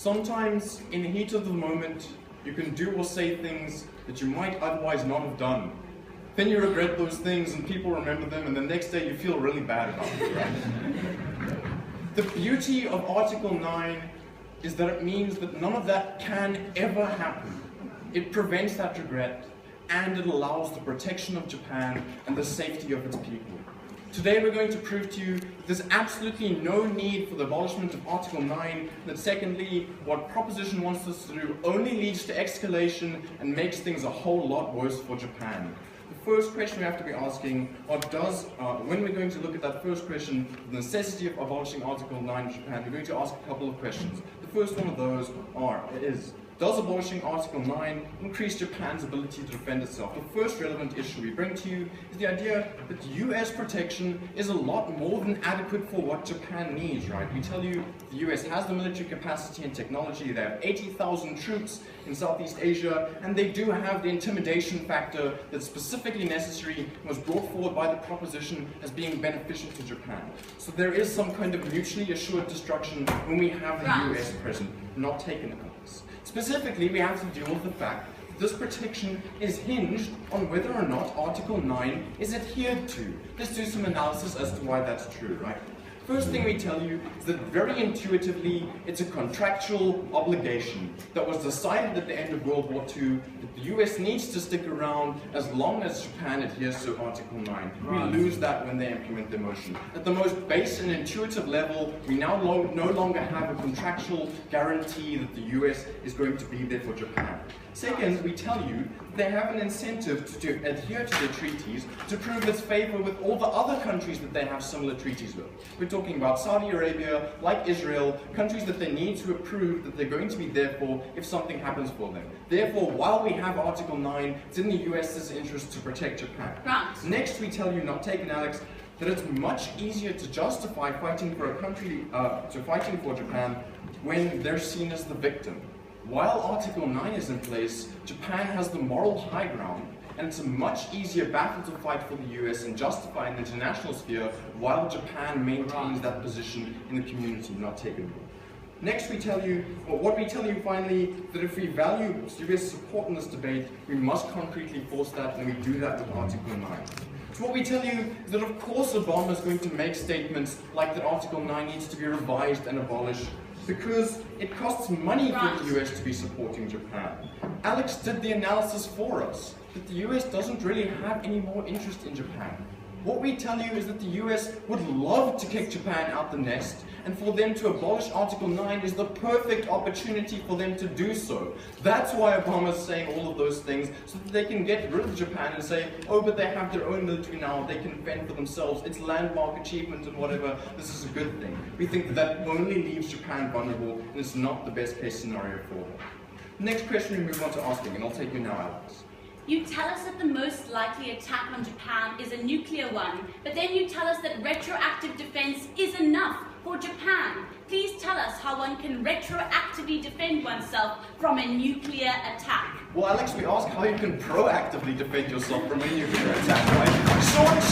Sometimes, in the heat of the moment, you can do or say things that you might otherwise not have done. Then you regret those things and people remember them, and the next day you feel really bad about it, right? The beauty of Article 9 is that it means that none of that can ever happen. It prevents that regret, and it allows the protection of Japan and the safety of its people. Today we're going to prove to you that there's absolutely no need for the abolishment of Article 9, that secondly, what Proposition wants us to do only leads to escalation and makes things a whole lot worse for Japan. The first question we have to be asking, when we're going to look at that first question, the necessity of abolishing Article 9 in Japan, we're going to ask a couple of questions. The first one of those is, does abolishing Article 9 increase Japan's ability to defend itself? The first relevant issue we bring to you is the idea that US protection is a lot more than adequate for what Japan needs, right? We tell you the US has the military capacity and technology. They have 80,000 troops in Southeast Asia, and they do have the intimidation factor that's specifically necessary and was brought forward by the proposition as being beneficial to Japan. So there is some kind of mutually assured destruction when we have the US present, not taken account. Specifically, we have to deal with the fact that this protection is hinged on whether or not Article 9 is adhered to. Let's do some analysis as to why that's true, right? First thing we tell you is that very intuitively, it's a contractual obligation that was decided at the end of World War II that the US needs to stick around as long as Japan adheres to Article 9. We lose that when they implement the motion. At the most base and intuitive level, we now no longer have a contractual guarantee that the US is going to be there for Japan. Second, we tell you they have an incentive to adhere to the treaties to prove its favor with all the other countries that they have similar treaties with. We're talking about Saudi Arabia, like Israel, countries that they need to approve that they're going to be there for if something happens for them. Therefore, while we have Article 9, it's in the US's interest to protect Japan. Right. Next, we tell you, not taken Alex, that it's much easier to justify fighting for a country, fighting for Japan when they're seen as the victim. While Article 9 is in place, Japan has the moral high ground, and it's a much easier battle to fight for the US and justify in the international sphere while Japan maintains that position in the community, not taken. Next, we tell you, finally, that if we value US support in this debate, we must concretely force that, and we do that with Article 9. So what we tell you is that of course Obama is going to make statements like that Article 9 needs to be revised and abolished, because it costs money for the US to be supporting Japan. Alex did the analysis for us, that the US doesn't really have any more interest in Japan. What we tell you is that the US would love to kick Japan out the nest, and for them to abolish Article 9 is the perfect opportunity for them to do so. That's why Obama's saying all of those things, so that they can get rid of Japan and say, oh, but they have their own military now, they can fend for themselves, it's landmark achievement and whatever, this is a good thing. We think that that only leaves Japan vulnerable, and it's not the best case scenario for them. Next question we move on to asking, and I'll take you now, Alex. You tell us that the most likely attack on Japan is a nuclear one, but then you tell us that retroactive defense is enough for Japan. Please tell us how one can retroactively defend oneself from a nuclear attack. Well, Alex, we ask how you can proactively defend yourself from a nuclear attack, right?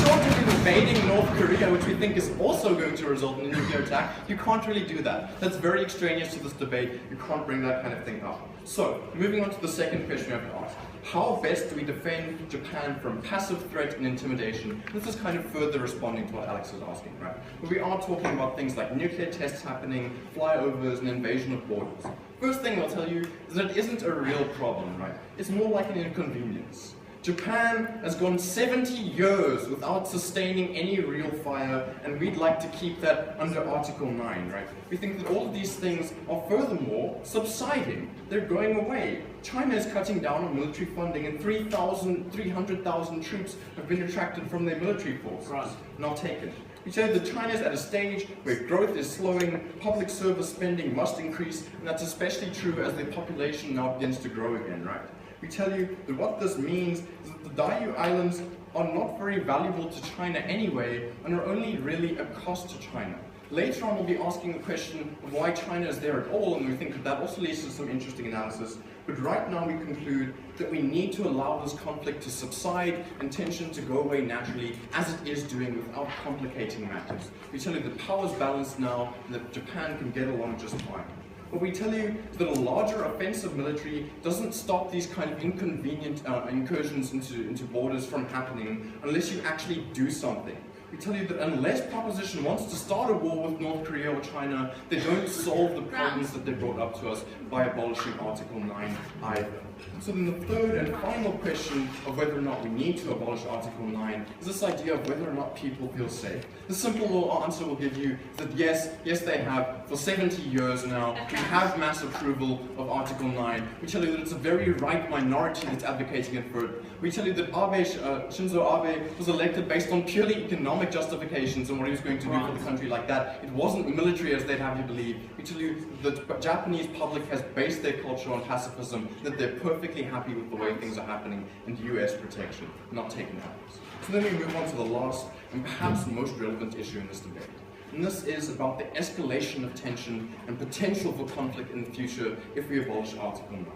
Short of invading North Korea, which we think is also going to result in a nuclear attack, you can't really do that. That's very extraneous to this debate. You can't bring that kind of thing up. So, moving on to the second question we have to ask. How best do we defend Japan from passive threat and intimidation? This is kind of further responding to what Alex was asking, right? But we are talking about things like nuclear tests happening, flyovers, and invasion of borders. First thing I'll tell you is that it isn't a real problem, right? It's more like an inconvenience. Japan has gone 70 years without sustaining any real fire, and we'd like to keep that under Article 9, right? We think that all of these things are furthermore subsiding. They're going away. China is cutting down on military funding, and 300,000 troops have been retracted from their military forces, not taken. We say that China is at a stage where growth is slowing, public service spending must increase, and that's especially true as the population now begins to grow again, right? We tell you that what this means is that the Diaoyu Islands are not very valuable to China anyway, and are only really a cost to China. Later on, we'll be asking the question of why China is there at all, and we think that that also leads to some interesting analysis. But right now, we conclude that we need to allow this conflict to subside and tension to go away naturally, as it is doing without complicating matters. We tell you that power is balanced now, and that Japan can get along just fine. What we tell you is that a larger offensive military doesn't stop these kind of inconvenient incursions into borders from happening unless you actually do something. We tell you that unless Proposition wants to start a war with North Korea or China, they don't solve the problems that they brought up to us by abolishing Article 9 either. So then the third and final question of whether or not we need to abolish Article 9 is this idea of whether or not people feel safe. The simple little answer will give you that yes they have. For 70 years now, we have mass approval of Article 9. We tell you that it's a very right minority that's advocating it for it. We tell you that Shinzo Abe was elected based on purely economic justifications and what he was going to do for the country like that. It wasn't military as they'd have you believe. We tell you that the Japanese public has based their culture on pacifism, that they're perfectly happy with the way things are happening, and US protection, not taking arms. So then we move on to the last and perhaps most relevant issue in this debate. And this is about the escalation of tension and potential for conflict in the future if we abolish Article 9.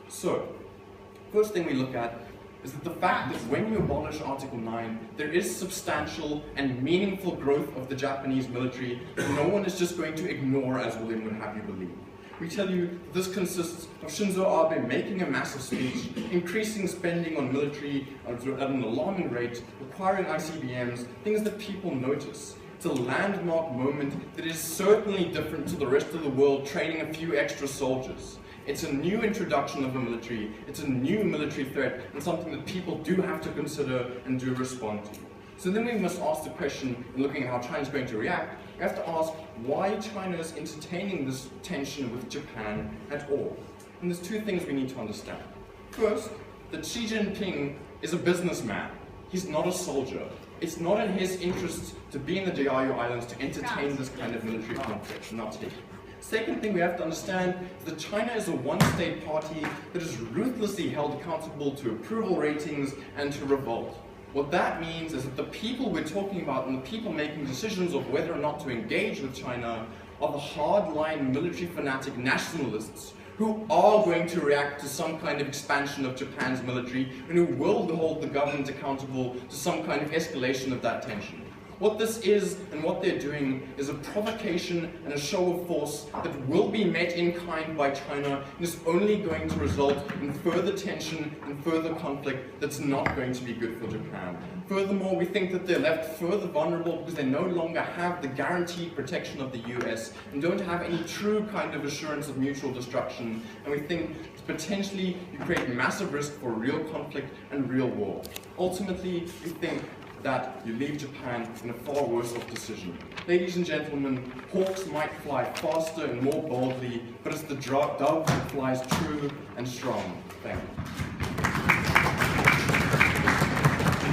So, first thing we look at is that the fact that when you abolish Article 9, there is substantial and meaningful growth of the Japanese military that no one is just going to ignore, as William would have you believe. We tell you this consists of Shinzo Abe making a massive speech, increasing spending on military at an alarming rate, requiring ICBMs, things that people notice. It's a landmark moment that is certainly different to the rest of the world training a few extra soldiers. It's a new introduction of a military, it's a new military threat, and something that people do have to consider and do respond to. So then we must ask the question, in looking at how China's going to react, we have to ask why China is entertaining this tension with Japan at all. And there's two things we need to understand. First, that Xi Jinping is a businessman. He's not a soldier. It's not in his interests to be in the Diaoyu Islands to entertain this kind of military conflict, not take it. Second thing we have to understand is that China is a one-state party that is ruthlessly held accountable to approval ratings and to revolt. What that means is that the people we're talking about and the people making decisions of whether or not to engage with China are the hardline military fanatic nationalists who are going to react to some kind of expansion of Japan's military and who will hold the government accountable to some kind of escalation of that tension. What this is and what they're doing is a provocation and a show of force that will be met in kind by China and is only going to result in further tension and further conflict that's not going to be good for Japan. Furthermore, we think that they're left further vulnerable because they no longer have the guaranteed protection of the US and don't have any true kind of assurance of mutual destruction. And we think potentially you create massive risk for real conflict and real war. Ultimately, we think that you leave Japan in a far worse off decision. Ladies and gentlemen, hawks might fly faster and more boldly, but it's the dove that flies true and strong. Thank you.